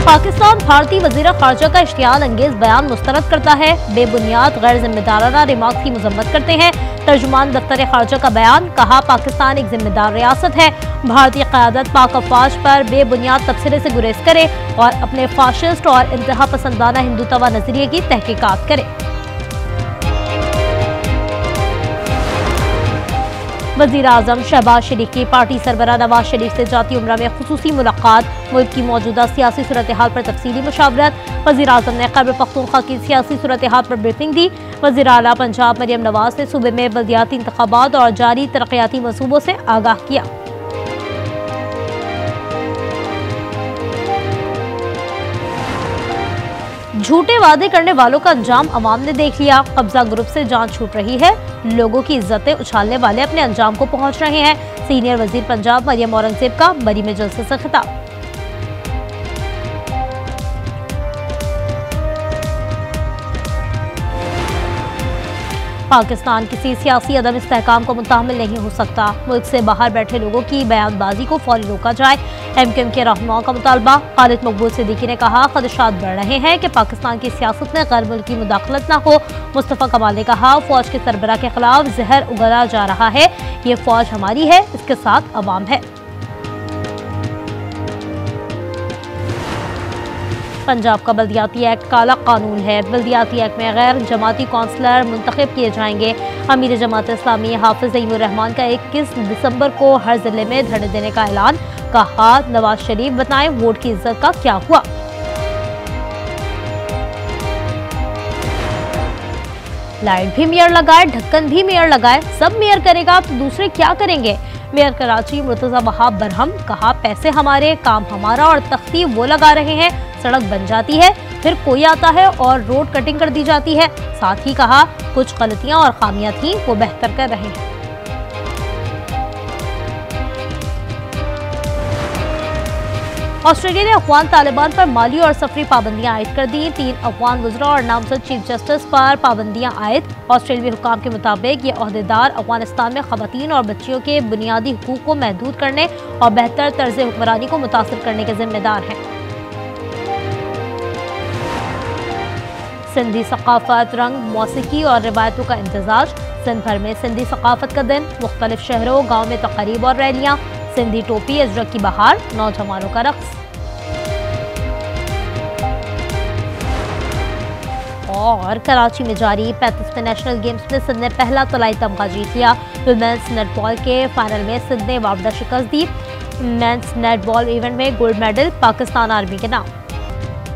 पाकिस्तान भारतीय वजीर खारजा का इश्तियाल अंगेज बयान मुस्तरद करता है। बेबुनियाद गैर जिम्मेदाराना रिमार्क की मजम्मत करते हैं। तर्जुमान दफ्तर खारजा का बयान, कहा पाकिस्तान एक जिम्मेदार रियासत है। भारतीय क़यादत पाक अफवाज पर बेबुनियाद तबसरे से गुरेज करे और अपने फाशिस्ट और इंतहा पसंदाना हिंदुत्व नजरिए की तहकीकात करे। वज़ीर आज़म शहबाज शरीफ की पार्टी सरबराह नवाज शरीफ से जाती उम्रा में खुसूसी मुलाकात, मुल्क की मौजूदा सियासी सूरत हाल पर तफसीली मुशावरत। वज़ीर आज़म ने खैबर पख्तूनख्वा की सियासी सूरत हाल पर ब्रीफिंग दी। वज़ीर आला पंजाब मरियम नवाज ने सूबे में बल्दियाती इंतखाबात और जारी तरक्याती मंसूबों से आगाह किया। झूठे वादे करने वालों का अंजाम अवाम ने देख लिया। कब्जा ग्रुप से जान छूट रही है। लोगों की इज्जतें उछालने वाले अपने अंजाम को पहुंच रहे हैं। सीनियर वजीर पंजाब मरियम औरंगजेब का बरी में जलसे से खिताब। पाकिस्तान किसी सियासी अदम इस्तेहकाम को मुताहमिल नहीं हो सकता। मुल्क से बाहर बैठे लोगों की बयानबाजी को फौरी रोका जाए। MQM के रहनुमाओं का मुतालबा। खालिद मकबूल सिद्दीकी ने कहा, खदशात बढ़ रहे हैं कि पाकिस्तान की सियासत में गैर मुल्की मुदाखलत न हो। मुस्तफा कमाल ने कहा, फौज के सरबराह के खिलाफ जहर उगला जा रहा है। ये फौज हमारी है, इसके साथ अवाम है। पंजाब का बल्दियाती एक्ट काला कानून है। बल्दियाती एक्ट में गैर जमाती कौंसलर मुंतखब किए जाएंगे। अमीर जमात इस्लामी हाफिज ज़हीमुर रहमान का 21 दिसंबर को हर जिले में धरने देने का ऐलान। कहा, नवाज शरीफ बताएं वोट की इज्जत का क्या हुआ। लाइट भी मेयर लगाए, ढक्कन भी मेयर लगाए, सब मेयर करेगा तो दूसरे क्या करेंगे। मेयर कराची मुर्तजा वहाब बरहम, कहा पैसे हमारे, काम हमारा और तख्ती वो लगा रहे हैं। सड़क बन जाती है, फिर कोई आता है और रोड कटिंग कर दी जाती है। साथ ही कहा, कुछ गलतियां और खामियां थी वो बेहतर कर रहे हैं। ऑस्ट्रेलिया ने अफगान तालिबान पर माली और सफरी पाबंदियां आयद कर दी। 3 अफगान वज़रा और नामजद चीफ जस्टिस पर पाबंदियां आयद। ऑस्ट्रेलियाई हुकाम के मुताबिक ये ओहदेदार अफगानिस्तान में खवातीन और बच्चियों के बुनियादी हुकूक को महदूद करने और बेहतर तर्ज हुक्मरानी को मुतासर करने के जिम्मेदार हैं। सिंधी सकाफत, रंग, मौसीकी और रिवायतों का इम्तजाज। सिंध भर में सिंधी सकाफत का दिन। मुख्तलिफ शहरों गाँव में तक़रीब और रैलियाँ। सिंधी टोपी, अजरक की बहार, नौजवानों का रक्स। और कराची में जारी 35वें नेशनल गेम्स में सिंध ने पहला तलाई तमगा जीत लिया। वुमेन्स नेटबॉल के फाइनल में सिंध ने वापडा शिकस्त दी। मेंस नेटबॉल इवेंट में गोल्ड मेडल पाकिस्तान आर्मी के नाम।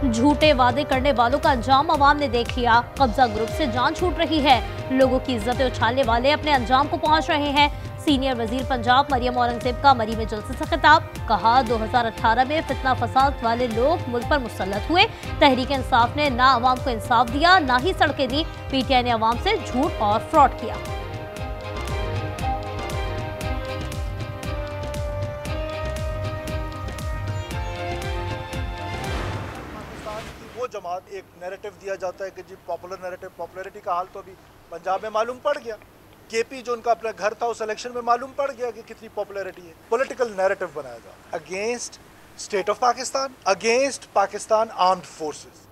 झूठे वादे करने वालों का अंजाम अवाम ने देख लिया। कब्जा ग्रुप से जान छूट रही है। लोगों की इज्जतें उछालने वाले अपने अंजाम को पहुंच रहे हैं। सीनियर वजीर पंजाब मरियम औरंगजेब का मरी में जलसे से खिताब। कहा, 2018 में फितना फसाद वाले लोग मुल्क पर मुसल्लत हुए। तहरीक इंसाफ ने ना अवाम को इंसाफ दिया, ना ही सड़कें दी। PTI ने अवाम से झूठ और फ्रॉड किया। वो जमात एक नैरेटिव दिया जाता है कि जी पॉपुलर नैरेटिव, पॉपुलैरिटी का हाल तो अभी पंजाब में मालूम पड़ गया। KP जो उनका अपना घर था उस इलेक्शन में मालूम पड़ गया कि कितनी पॉपुलैरिटी है। पॉलिटिकल नैरेटिव बनाया जा against state of Pakistan, against Pakistan armed forces.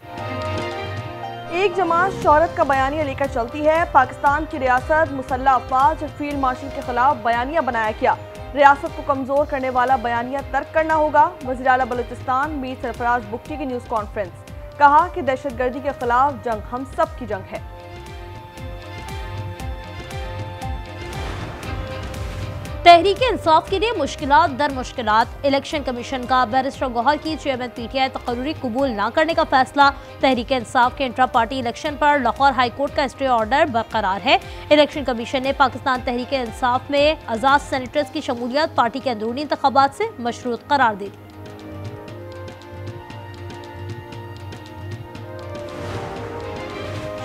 एक जमात शौहरत का बयानिया लेकर चलती है। पाकिस्तान की रियासत मुसल्लह अफवाज फील्ड मार्शल के खिलाफ बयानिया बनाया गया। रियासत को कमजोर करने वाला बयानिया तर्क करना होगा। वज़ीर आला बलूचिस्तान मीर सरफराज बुख्ती की न्यूज़ कॉन्फ्रेंस। कहा कि दहशतगर्दी के खिलाफ जंग हम सब की जंग है। तहरीक इंसाफ के लिए मुश्किलात दर मुश्किलात। इलेक्शन कमीशन का बैरिस्टर गौहर की चेयरमैन PTI तकर्री कबूल न करने का फैसला। तहरीक इंसाफ के इंट्रा पार्टी इलेक्शन पर लाहौर हाई कोर्ट का स्टे ऑर्डर बरकरार है। इलेक्शन कमीशन ने पाकिस्तान तहरीक इंसाफ में आज़ाद सेनेटर्स की शमूलियत पार्टी के अंदरूनी इंतखाबात से मशरूत करार दे दी।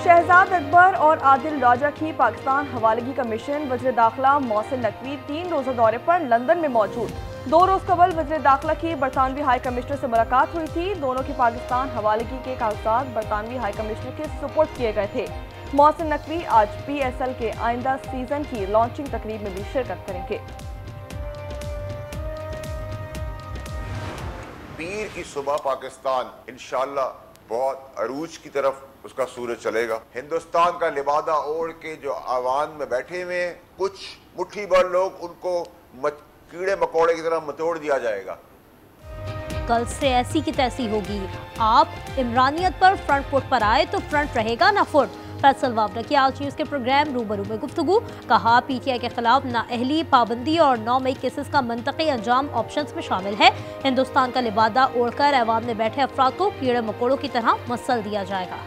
शहजाद अकबर और आदिल राजा की पाकिस्तान हवालगी का मिशन। वज़ीर दाखिला मोहसिन नकवी 3 रोज़ा दौरे पर लंदन में मौजूद। 2 रोज़ कबल वज़ीर दाखिला की बरतानवी हाई कमिश्नर से मुलाकात हुई थी। दोनों की पाकिस्तान हवालगी के कागजात बरतानवी हाई कमिश्नर के सुपुर्द किए गए थे। मोहसिन नकवी आज PSL के आइंदा सीजन की लॉन्चिंग तकरीब में भी शिरकत करेंगे। पीर की सुबह पाकिस्तान इंशाअल्लाह बहुत अरूज की तरफ उसका सूरज चलेगा। हिंदुस्तान का लिबादा ओढ़ के जो आवाम में बैठे हुए हैं, कुछ मुट्ठी भर लोग, उनको कीड़े मकोड़े की तरह मतोड़ दिया जाएगा। कल से ऐसी की तैसी होगी। आप इमरानियत पर फ्रंट फुट पर आए तो फ्रंट रहेगा ना फुट। फैसल वावड़ा की आज न्यूज़ के प्रोग्राम रूबरू में गुफ्तगू। कहा पीटीआई के खिलाफ नाअहली, पाबंदी और 9 मई केसेस का मंतकी अंजाम ऑप्शंस में शामिल है। हिंदुस्तान का लिबादा ओढ़कर ऐवान में बैठे अफराद को कीड़े मकोड़ों की तरह मसल दिया जाएगा।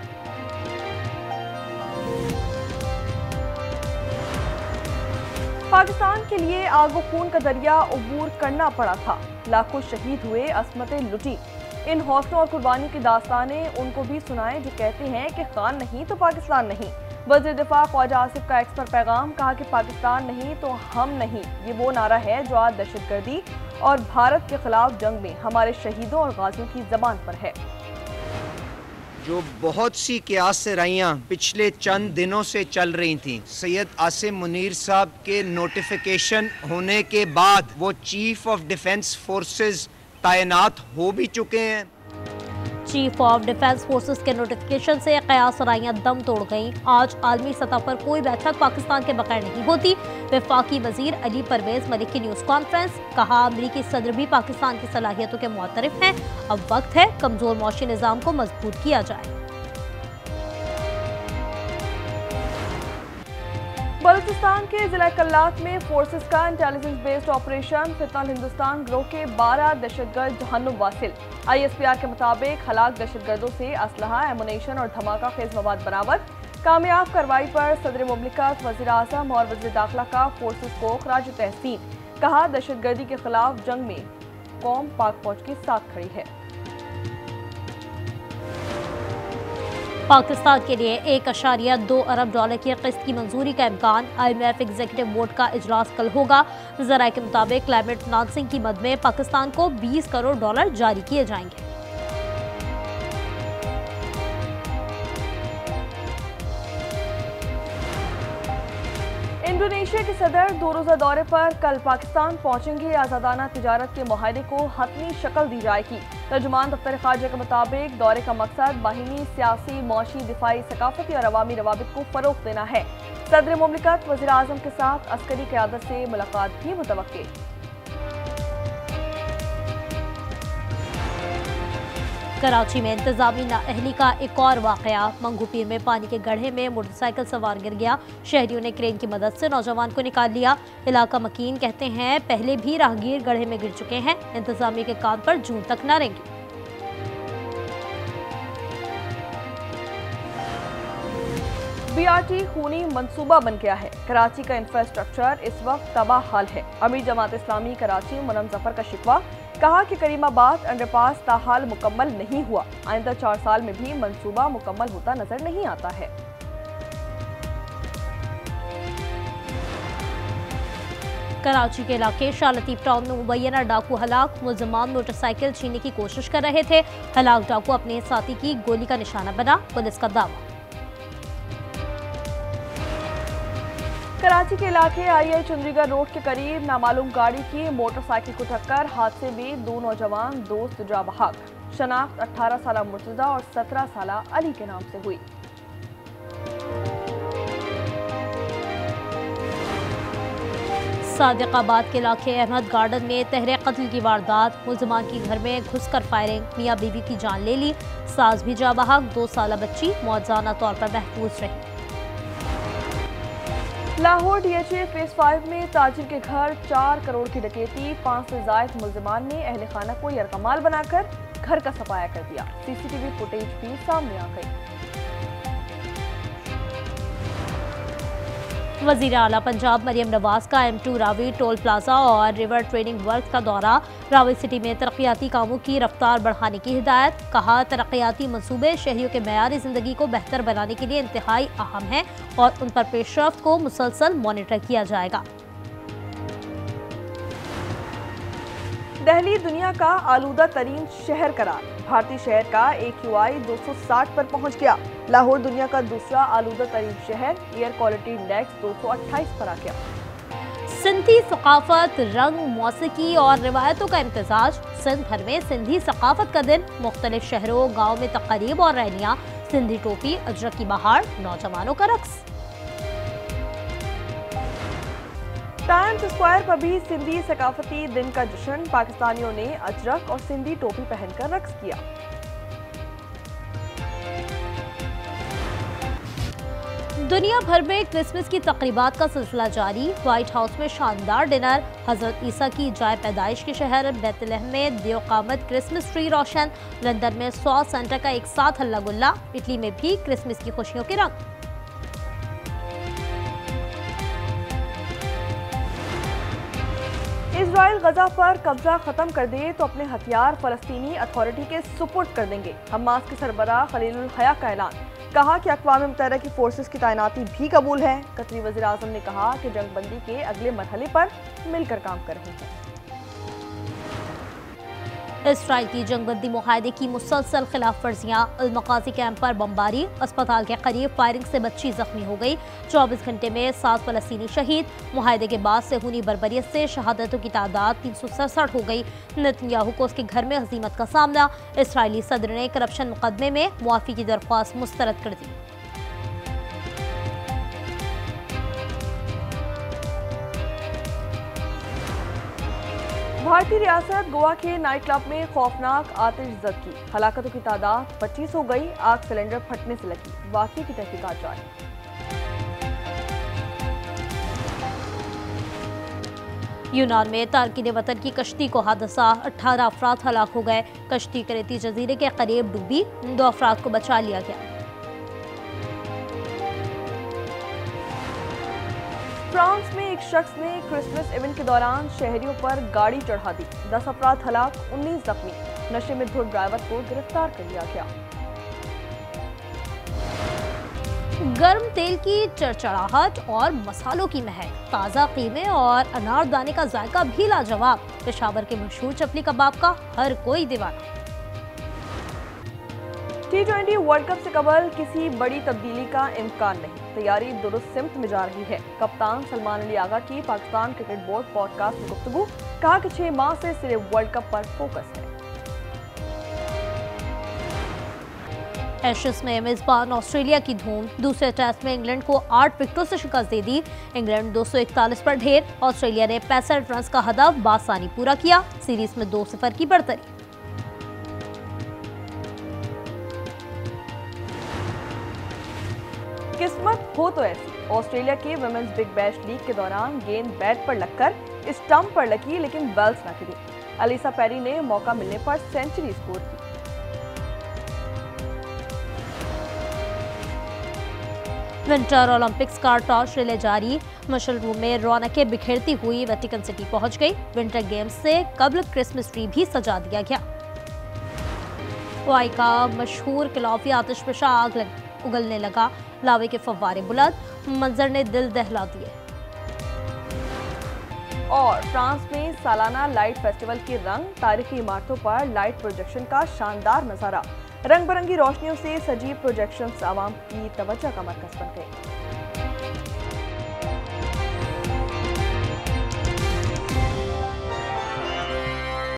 पाकिस्तान के लिए आगो खून का दरिया अबूर करना पड़ा था। लाखों शहीद हुए, असमतें लुटी। इन हौसलों और कुर्बानी की दास्तानें उनको भी सुनाएं जो कहते हैं कि खान नहीं तो पाकिस्तान नहीं। वज़ीर दिफा ख्वाजा आसिफ का एक्स पर पैगाम। कहा कि पाकिस्तान नहीं तो हम नहीं, ये वो नारा है जो आज दहशतगर्दी और भारत के खिलाफ जंग में हमारे शहीदों और गाजियों की जबान पर है। जो बहुत सी कियास से रहियाँ पिछले चंद दिनों से चल रही थीं, सैयद आसिम मुनीर साहब के नोटिफिकेशन होने के बाद वो चीफ ऑफ डिफेंस फोर्सेस तैनात हो भी चुके हैं। चीफ ऑफ डिफेंस फोर्सेस के नोटिफिकेशन से कयास राइयां दम तोड़ गईं। आज आलमी सतह पर कोई बैठक पाकिस्तान के बगैर नहीं होती। वफाकी वजीर अली परवेज मलिक की न्यूज़ कॉन्फ्रेंस। कहा अमरीकी सदर भी पाकिस्तान की सलाहियतों के मुअतरिफ हैं। अब वक्त है कमजोर मौशी निज़ाम को मजबूत किया जाए। बलूचिस्तान के जिला कल्लात में फोर्सेस का इंटेलिजेंस बेस्ड ऑपरेशन। फितनल हिंदुस्तान गिरोह के 12 दहशतगर्द जहन्नुम वासिल। ISPR के मुताबिक हलाक दहशतगर्दों से असलहा, एमुनेशन और धमाका खेज मवाद बरामद। कामयाब कार्रवाई पर सदर मुमलिकत, वज़ीर आज़म और वज़ीर दाखिला का फोर्सेस को खराज तहसीन। कहा दहशतगर्दी के खिलाफ जंग में कौम पाक फौज के साथ खड़ी है। पाकिस्तान के लिए $1.2 अरब की किस्त की मंजूरी का इम्कान। IMF एग्जीक्यूटिव बोर्ड का इजलास कल होगा। ज़राए के मुताबिक क्लाइमेट फाइनेंसिंग की मद में पाकिस्तान को $20 करोड़ जारी किए जाएंगे। इंडोनेशिया के सदर 2 रोज़ा दौरे पर कल पाकिस्तान पहुंचेंगे। आज़ादाना तिजारत के मुआहदे को हतमी शक्ल दी जाएगी। तर्जुमान दफ्तर ख़ारजा के मुताबिक दौरे का मकसद बाहिनी, सियासी, मौशी, दिफाई, सकाफती और अवामी रवाबित को फ़रोग़ देना है। सदर मुमलिकत वज़ीर आज़म के साथ अस्करी क़यादत से मुलाकात भी मुतवक्के। कराची में इंतजामी नाअहली का एक और वाक़या। मंगूपीर में पानी के गड्ढे में मोटरसाइकिल सवार गिर गया। शहरियों ने क्रेन की मदद से नौजवान को निकाल लिया। इलाका मकीन कहते हैं पहले भी राहगीर गड्ढे में गिर चुके हैं। इंतजामी के कान पर जून तक न रेंगी। BRT खूनी मंसूबा बन गया है। कराची का इंफ्रास्ट्रक्चर इस वक्त तबाह हाल है। अमीर जमात इस्लामी कराची मुनम जफर का शिकवा। कहा कि करीमाबाद अंडरपास ताहाल मुकम्मल नहीं हुआ। आइंदा 4 साल में भी मंसूबा मुकम्मल होता नजर नहीं आता है। कराची के इलाके शाह लतीफ टाउन में मुबैना डाकू हलाक। मुलजमान मोटरसाइकिल छीनने की कोशिश कर रहे थे। हलाक डाकू अपने साथी की गोली का निशाना बना, पुलिस का दावा। कराची के इलाके II चंद्रीगढ़ रोड के करीब नामालूम गाड़ी की मोटरसाइकिल को टक्कर। हादसे में 2 नौजवान दोस्त जा बहाक। शनाख्त 18 साला मुर्तजा और 17 साला अली के नाम से हुई। सादिकाबाद के इलाके अहमद गार्डन में तहरीर कत्ल की वारदात। मुलजमान की घर में घुसकर फायरिंग, मियाँ बीवी की जान ले ली। सास भी जा बहाक, 2 साला बच्ची मौजाना तौर पर महफूज रही। लाहौर DHA फेज 5 में ताजिर के घर 4 करोड़ की डकैती। 5 से जायद मुलजमान ने अहल खाना को यरकमाल बनाकर घर का सफाया कर दिया। CCTV फुटेज भी सामने आ गई। वज़ीर आला पंजाब मरियम नवाज का M2 रावी टोल प्लाजा और रिवर ट्रेनिंग वर्क का दौरा। रावी सिटी में तरक्याती कामों की रफ्तार बढ़ाने की हिदायत। कहा तरक्याती मंसूबे शहरियों के मयारी ज़िंदगी को बेहतर बनाने के लिए इंतहाई अहम हैं और उन पर पेशरफ्त को मुसलसल मॉनिटर किया जाएगा। दिल्ली दुनिया का आलूदा तरीन शहर करार। भारतीय शहर का AQI 260 पर पहुंच गया। लाहौर दुनिया का दूसरा आलूदा तरीन शहर। एयर क्वालिटी इंडेक्स 228 पर आ गया। सिंधी सकाफत, रंग, मौसीकी और रिवायतों का इम्तिजाज। सिंध भर में सिंधी सकाफत का दिन। मुख्तलिफ शहरों गाँव में तकरीब और रैलियां। सिंधी टोपी, अजरक की बहार, नौजवानों का रक्स। टाइम्स स्क्वायर पर भी सिंधी सकाफती दिन का जश्न। पाकिस्तानियों ने अजरक और सिंधी टोपी पहनकर रक्स किया। दुनिया भर में क्रिसमस की तकरीबात का सिलसिला जारी। व्हाइट हाउस में शानदार डिनर। हजरत ईसा की जाए पैदाइश के शहर बैतलहम में दियोकामत क्रिसमस ट्री रोशन। लंदन में 100 सेंटर का एक साथ हल्ला गुल्ला। इटली में भी क्रिसमस की खुशियों के रंग। इजराइल गजा पर कब्जा खत्म कर दे तो अपने हथियार फलस्तीनी अथॉरिटी के सुपुर्द कर देंगे। हमास के सरबराह खलीलुल हया का ऐलान। कहा कि अक़वाम मुत्तहिदा की फोर्सेस की तैनाती भी कबूल है। कतरी वज़ीर आज़म ने कहा कि जंगबंदी के अगले मरहले पर मिलकर काम कर रहे हैं। इसराइल की जंगबंदी मुआहदे की मुसलसल खिलाफ वर्जियां। अल-मकाज़ी कैंप पर बमबारी। अस्पताल के करीब फायरिंग से बच्ची जख्मी हो गई। 24 घंटे में 7 फलस्तीनी शहीद। मुआहदे के बाद से हुनी बर्बरियत से शहादतों की तादाद 367 हो गई। नेतन्याहू को उसके घर में हज़ीमत का सामना। इसराइली सदर ने करप्शन मुकदमे में मुआफ़ी की दरख्वास्त मुस्तरद कर दी। भारतीय रियासत गोवा के नाइट क्लब में खौफनाक आतिशज़दी। हलाकतों की तादाद 25 हो गई। आग सिलेंडर फटने से लगी। वाक़ये की तहकीकात जारी। यूनान में तारकीन वतन की कश्ती को हादसा। 18 अफराद हलाक हो गए। कश्ती करेती जजीरे के करीब डूबी। 2 अफराद को बचा लिया गया। फ्रांस में एक शख्स ने क्रिसमस इवेंट के दौरान शहरियों पर गाड़ी चढ़ा दी। 10 अफराद हलाक, 19 जख्मी। नशे में धुत ड्राइवर को गिरफ्तार कर लिया गया। गर्म तेल की चरचराहट और मसालों की महक। ताज़ा कीमे और अनारदाने का जायका भी लाजवाब। पेशावर के मशहूर चपली कबाब का हर कोई दीवाना। T20 वर्ल्ड कप से कबल किसी बड़ी तब्दीली का इम्कान नहीं। तैयारी दुरुस्त सिमत में जा रही है। कप्तान सलमान अली आगा की पाकिस्तान क्रिकेट बोर्ड पॉडकास्ट में गुफ्तगू। कहा कि 6 माह से सिर्फ वर्ल्ड कप पर फोकस है। एशेज में मेजबान ऑस्ट्रेलिया की धूम। दूसरे टेस्ट में इंग्लैंड को 8 विकेटों से शिकस्त दे दी। इंग्लैंड 241 पर ढेर। ऑस्ट्रेलिया ने 65 रन का हदफ बासानी पूरा किया। सीरीज में 2-0 की बढ़तरी। किस्मत हो तो ऐसी। ऑस्ट्रेलिया के वुमेन्स बिग बैश लीग के दौरान गेंद बैट पर लगकर स्टंप पर लगी लेकिन बेल्स न गिरी। अलीसा पेरी ने मौका मिलने पर सेंचुरी स्कोर की। विंटर ओलंपिक्स का टॉस रिले जारी। मशल रूम में रौनकें बिखेरती हुई वेटिकन सिटी पहुंच गई। विंटर गेम्स से कबल क्रिसमस ट्री भी सजा दिया गया। हवाई का मशहूर खिलाफी आतिशफशा आग उगलने लगा। लावे के फव्वारे बुलंद। मंजर ने दिल दहला दिए। और फ्रांस में सालाना लाइट फेस्टिवल की रंग। तारीखी इमारतों पर लाइट प्रोजेक्शन का शानदार नजारा। रंग बिरंगी रोशनियों से सजी प्रोजेक्शंस आवाम की तवज्जो का मरकज बन गए।